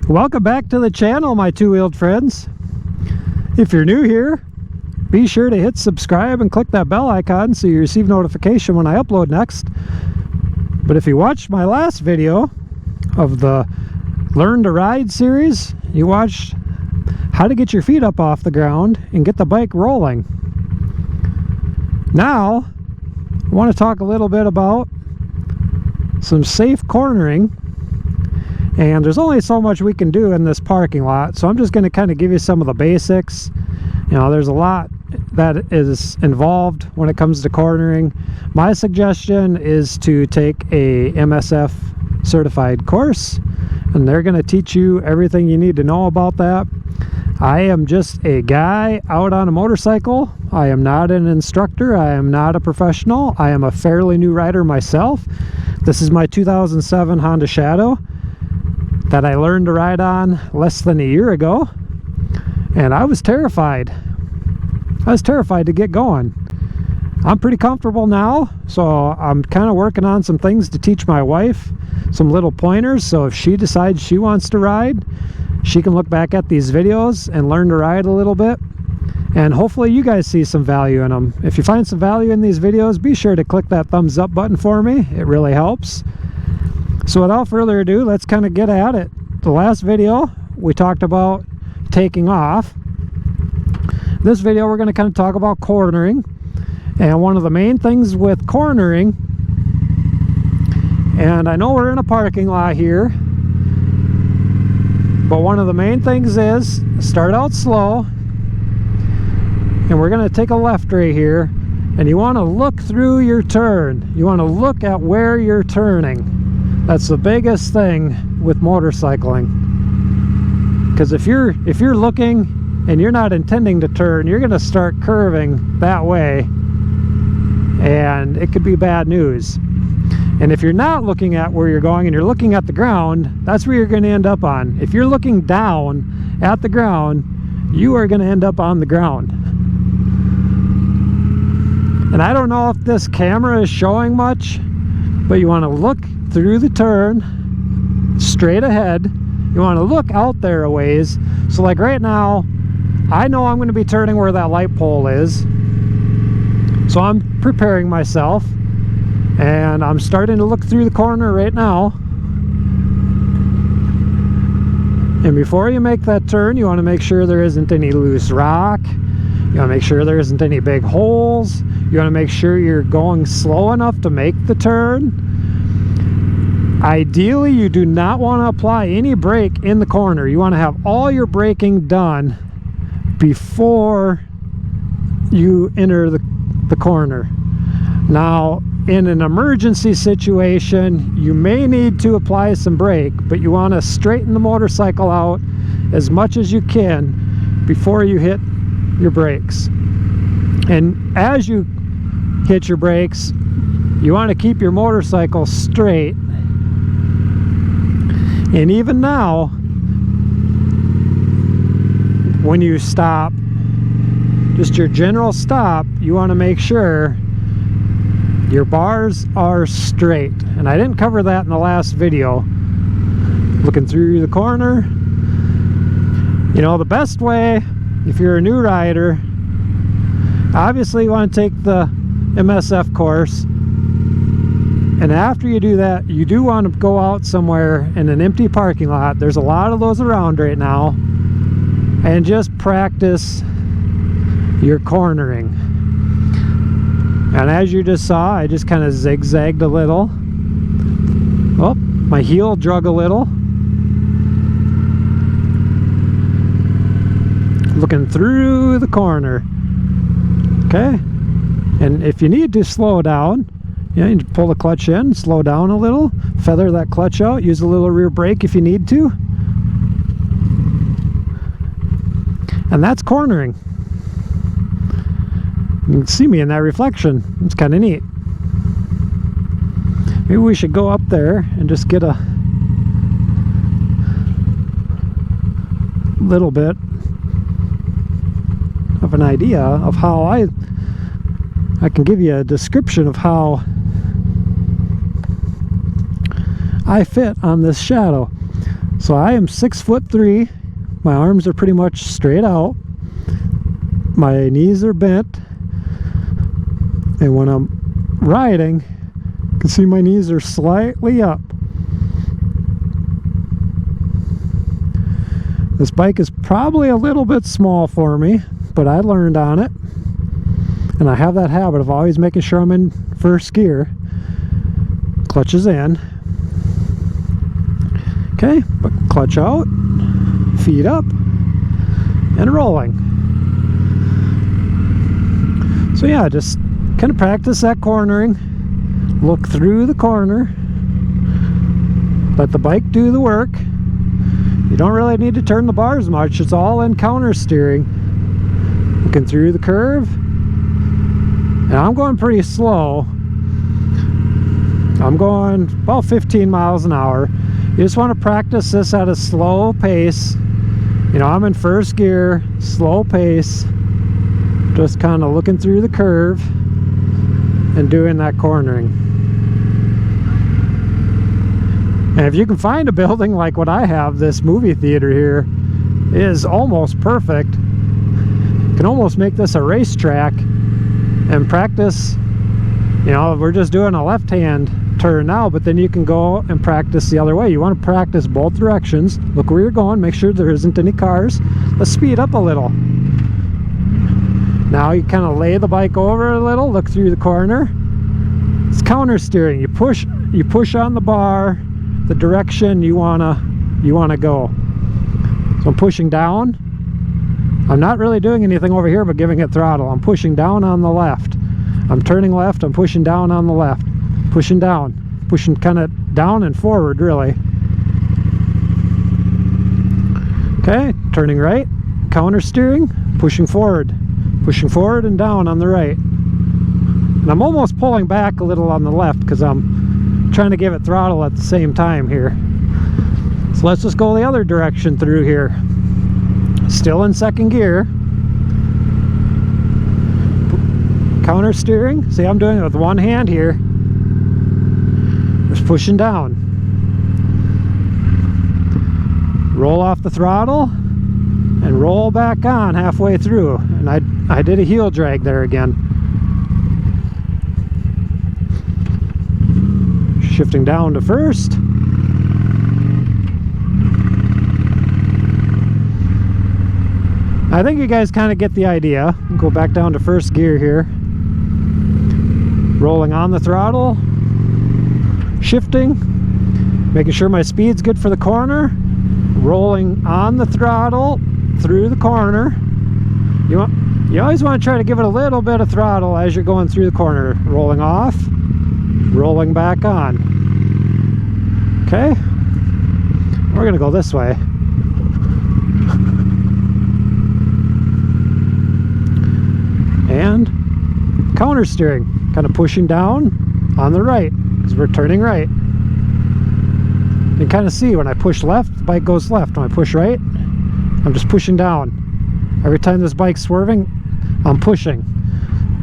Welcome back to the channel, my two-wheeled friends. If you're new here, be sure to hit subscribe and click that bell icon so you receive notification when I upload next. But if you watched my last video of the Learn to Ride series, you watched how to get your feet up off the ground and get the bike rolling. Now, I want to talk a little bit about some safe cornering. And there's only so much we can do in this parking lot, so I'm just going to kind of give you some of the basics. You know, there's a lot that is involved when it comes to cornering. My suggestion is to take a MSF certified course, and they're going to teach you everything you need to know about that. I am just a guy out on a motorcycle. I am not an instructor. I am not a professional. I am a fairly new rider myself. This is my 2007 Honda Shadow that I learned to ride on less than a year ago, and I was terrified. I was terrified to get going. I'm pretty comfortable now, so I'm kind of working on some things to teach my wife some little pointers, so if she decides she wants to ride, she can look back at these videos and learn to ride a little bit, and hopefully you guys see some value in them. If you find some value in these videos, be sure to click that thumbs up button for me. It really helps. So without further ado, let's kind of get at it. The last video, we talked about taking off. This video, we're going to kind of talk about cornering. And one of the main things with cornering, and I know we're in a parking lot here, but one of the main things is start out slow. And we're going to take a left right here. And you want to look through your turn. You want to look at where you're turning. That's the biggest thing with motorcycling, because if you're looking and you're not intending to turn, you're going to start curving that way, and it could be bad news. And if you're not looking at where you're going and you're looking at the ground, that's where you're going to end up on. If you're looking down at the ground, you are going to end up on the ground. And I don't know if this camera is showing much, but you want to look through the turn straight ahead. You want to look out there a ways. So like right now, I know I'm going to be turning where that light pole is, so I'm preparing myself, and I'm starting to look through the corner right now. And before you make that turn, you want to make sure there isn't any loose rock. You want to make sure there isn't any big holes. You want to make sure you're going slow enough to make the turn. Ideally, you do not want to apply any brake in the corner. You want to have all your braking done before you enter the corner. Now, in an emergency situation, you may need to apply some brake, but you want to straighten the motorcycle out as much as you can before you hit your brakes. And as you hit your brakes, you want to keep your motorcycle straight. And even now, when you stop, just your general stop, you want to make sure your bars are straight. And I didn't cover that in the last video. Looking through the corner, you know, the best way, if you're a new rider, obviously you want to take the MSF course. And after you do that, you do want to go out somewhere in an empty parking lot. There's a lot of those around right now. And just practice your cornering. And as you just saw, I just kind of zigzagged a little. Oh, my heel drug a little. Looking through the corner. Okay. And if you need to slow down, you know, you pull the clutch in, slow down a little, feather that clutch out, use a little rear brake if you need to. And that's cornering. You can see me in that reflection. It's kind of neat. Maybe we should go up there and just get a little bit of an idea of how I can give you a description of how I fit on this Shadow. So I am 6'3". My arms are pretty much straight out. My knees are bent. And when I'm riding, you can see my knees are slightly up. This bike is probably a little bit small for me, but I learned on it. And I have that habit of always making sure I'm in first gear. Clutch is in. Okay, but clutch out, feet up, and rolling. So yeah, just kind of practice that cornering. Look through the corner. Let the bike do the work. You don't really need to turn the bars much. It's all in counter steering. Looking through the curve. And I'm going pretty slow. I'm going about 15 miles an hour. You just want to practice this at a slow pace. You know, I'm in first gear, slow pace. Just kind of looking through the curve and doing that cornering. And if you can find a building like what I have, this movie theater here is almost perfect. You can almost make this a racetrack and practice. You know, we're just doing a left-hand turn now, but then you can go and practice the other way. You want to practice both directions. Look where you're going, make sure there isn't any cars. Let's speed up a little. Now you kind of lay the bike over a little, look through the corner. It's counter steering. You push on the bar the direction you wanna go. So I'm pushing down. I'm not really doing anything over here but giving it throttle. I'm pushing down on the left. I'm turning left, I'm pushing down on the left. Pushing down. Pushing kind of down and forward, really. Okay, turning right. Counter steering. Pushing forward. Pushing forward and down on the right. And I'm almost pulling back a little on the left because I'm trying to give it throttle at the same time here. So let's just go the other direction through here. Still in second gear. Counter steering. See, I'm doing it with one hand here. Just pushing down. Roll off the throttle and roll back on halfway through. And I did a heel drag there again. Shifting down to first. I think you guys kind of get the idea. Go back down to first gear here. Rolling on the throttle. Shifting. Making sure my speed's good for the corner. Rolling on the throttle through the corner. You always want to try to give it a little bit of throttle as you're going through the corner. Rolling off. Rolling back on. Okay. We're going to go this way. And counter steering, kind of pushing down on the right because we're turning right. You can kind of see when I push left, the bike goes left. When I push right, I'm just pushing down. Every time this bike's swerving, I'm pushing,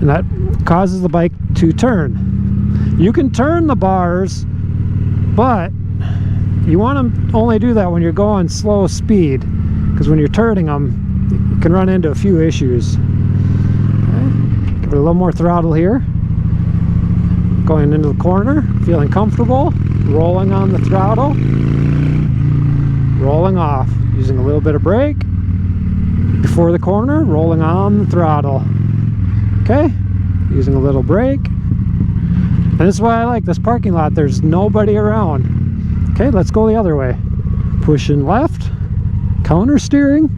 and that causes the bike to turn. You can turn the bars, but you want to only do that when you're going slow speed, because when you're turning them, you can run into a few issues. Give it a little more throttle here. Going into the corner, feeling comfortable. Rolling on the throttle. Rolling off. Using a little bit of brake. Before the corner, rolling on the throttle. Okay. Using a little brake. And this is why I like this parking lot. There's nobody around. Okay, let's go the other way. Pushing left. Counter steering.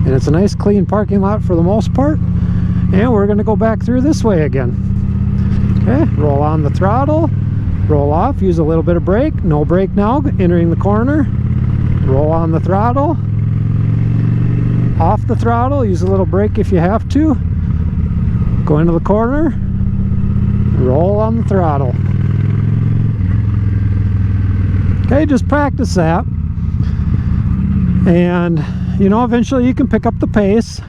And it's a nice clean parking lot for the most part. And we're going to go back through this way again. Okay, roll on the throttle, roll off, use a little bit of brake, no brake now, entering the corner, roll on the throttle, off the throttle, use a little brake if you have to, go into the corner, roll on the throttle. Okay, just practice that. And you know, eventually you can pick up the pace.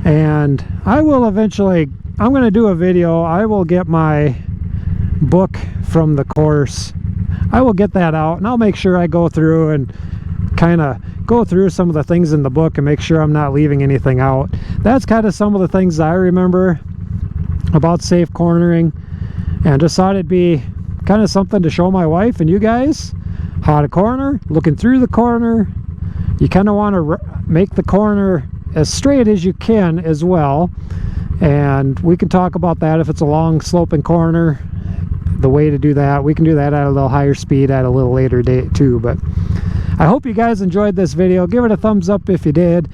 And I will eventually, I'm going to do a video. I will get my book from the course I will get that out, and I'll make sure I go through and kind of go through some of the things in the book and make sure I'm not leaving anything out. That's kind of some of the things I remember about safe cornering, and just thought it'd be kind of something to show my wife and you guys how to corner, looking through the corner. You kind of want to make the corner as straight as you can as well, and we can talk about that if it's a long sloping corner, the way to do that. We can do that at a little higher speed at a little later date too. But I hope you guys enjoyed this video. Give it a thumbs up if you did.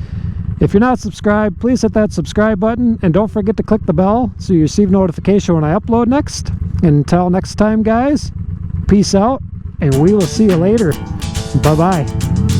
If you're not subscribed, please hit that subscribe button, and don't forget to click the bell so you receive notification when I upload next. And until next time, guys, peace out, and we will see you later. Bye-bye.